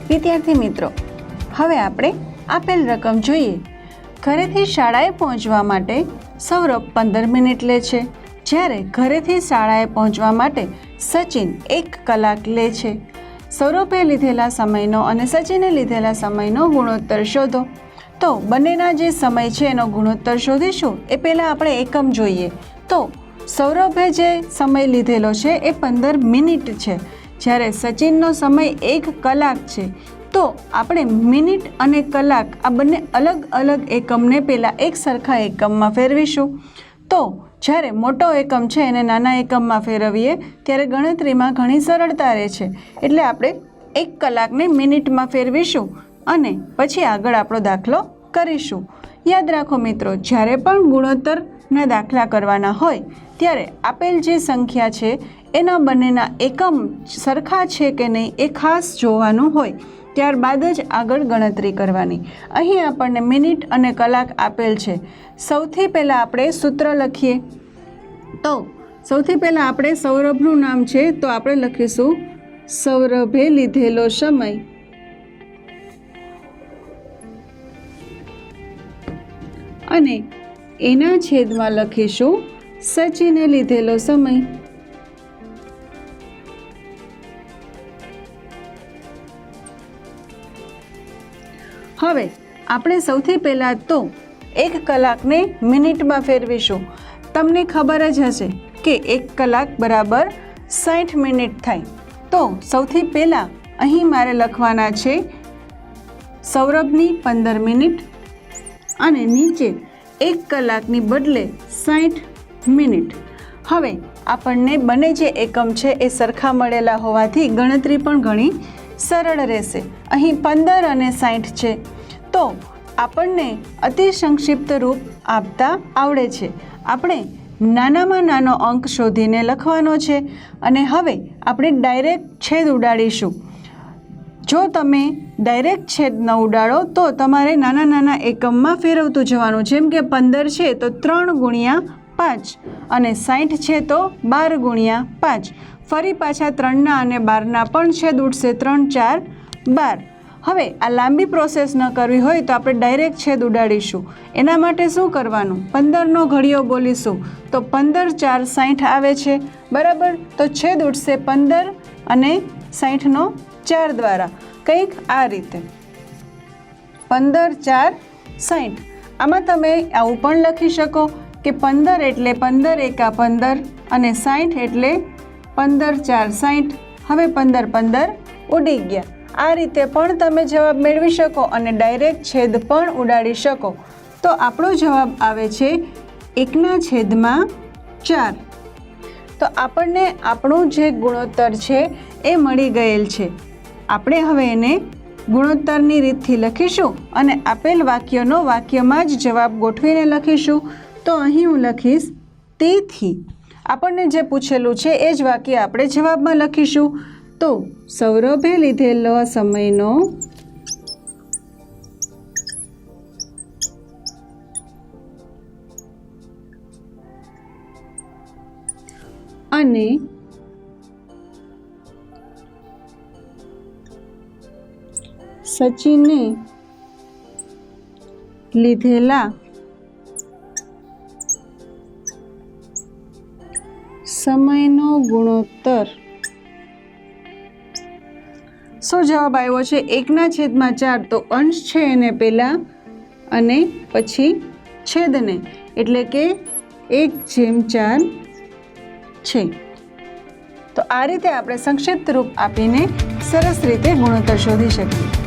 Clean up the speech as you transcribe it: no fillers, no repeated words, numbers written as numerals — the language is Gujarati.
વિદ્યાર્થી મિત્રો, હવે આપણે આપેલ રકમ જોઈએ. ઘરેથી શાળાએ પહોંચવા માટે સૌરભ 15 મિનિટ લે છે, જ્યારે ઘરેથી શાળાએ પહોંચવા માટે સચિન 1 કલાક લે છે. સૌરભે લીધેલા સમયનો અને સચિને લીધેલા સમયનો ગુણોત્તર શોધો. તો બંનેના જે સમય છે એનો ગુણોત્તર શોધીશું. એ પહેલાં આપણે એકમ જોઈએ. તો સૌરભે જે સમય લીધેલો છે એ 15 મિનિટ છે, જ્યારે સચિનનો સમય 1 કલાક છે. તો આપણે મિનિટ અને કલાક આ બંને અલગ અલગ એકમને પહેલાં એક સરખા એકમમાં ફેરવીશું. તો જ્યારે મોટો એકમ છે એને નાના એકમમાં ફેરવીએ ત્યારે ગણતરીમાં ઘણી સરળતા રહે છે. એટલે આપણે 1 કલાકને મિનિટમાં ફેરવીશું અને પછી આગળ આપણો દાખલો કરીશું. યાદ રાખો મિત્રો, જ્યારે પણ ગુણોત્તરના દાખલા કરવાના હોય ત્યારે આપેલ જે સંખ્યા છે એના બંનેના એકમ સરખા છે કે નહીં એ ખાસ જોવાનું હોય. ત્યારબાદ જ આગળ ગણતરી કરવાની. અહીં આપણને મિનિટ અને કલાક આપેલ છે. સૌથી પહેલાં આપણે સૂત્ર લખીએ. તો સૌથી પહેલાં આપણે સૌરભનું નામ છે તો આપણે લખીશું સૌરભે લીધેલો સમય અને એના છેદમાં લખીશું સચિને લીધેલો સમય. હવે આપણે સૌથી પહેલાં તો 1 કલાકને મિનિટમાં ફેરવીશું. તમને ખબર જ હશે કે 1 કલાક બરાબર 60 મિનિટ થાય. તો સૌથી પહેલાં અહીં મારે લખવાના છે સૌરભની 15 મિનિટ અને નીચે 1 કલાકની બદલે 60 મિનિટ. હવે આપણને બંને જે એકમ છે એ સરખા મળેલા હોવાથી ગણતરી પણ ઘણી સરળ રહેશે. અહીં 15 અને 60 છે તો આપણને અતિ સંક્ષિપ્ત રૂપ આપતા આવડે છે. આપણે નાનામાં નાનો અંક શોધીને લખવાનો છે અને હવે આપણે ડાયરેક્ટ છેદ ઉડાડીશું. જો તમે ડાયરેક્ટ છેદ ન ઉડાડો તો તમારે નાના નાના એકમમાં ફેરવતું જવાનું. જેમ કે 15 છે તો 3 ગુણ્યા 5 અને 60 છે તો 12 ગુણ્યા 5. ફરી પાછા 3ના અને 12ના પણ છેદ ઉડશે. 3 4 12. હવે આ લાંબી પ્રોસેસ ન કરવી હોય તો આપણે ડાયરેક્ટ છેદ ઉડાડીશું. એના માટે શું કરવાનું? 15નો ઘડિયો બોલીશું તો 15 4 60 આવે છે, બરાબર. તો છેદ ઉડશે 15 અને 60નો 4 દ્વારા, કંઈક આ રીતે 15 4 60. આમાં તમે આવું પણ લખી શકો કે 15 એટલે 15 એકા 15 અને 60 એટલે 15 4 60. હવે 15 15 ઉડી ગયા. આ રીતે પણ તમે જવાબ મેળવી શકો અને ડાયરેક્ટ છેદ પણ ઉડાડી શકો. તો આપણો જવાબ આવે છે 1/4. તો આપણને આપણું જે ગુણોત્તર છે એ મળી ગયેલ છે. આપણે હવે એને ગુણોત્તરની રીતથી લખીશું અને આપેલ વાક્યનો વાક્યમાં જ જવાબ ગોઠવીને લખીશું. તો અહીં હું લખીશ તેથી. આપણને જે પૂછેલું છે એ જ વાક્ય આપણે જવાબમાં લખીશું. તો સૌરભે લીધેલો સમયનો અને સચિને લીધેલા સમયનો ગુણોત્તર. શું જવાબ આવ્યો છે? 1/4. તો અંશ છે એને પહેલાં અને પછી છેદને, એટલે કે 1/4 છે. તો આ રીતે આપણે સંક્ષિપ્ત રૂપ આપીને સરસ રીતે ગુણોત્તર શોધી શકીએ.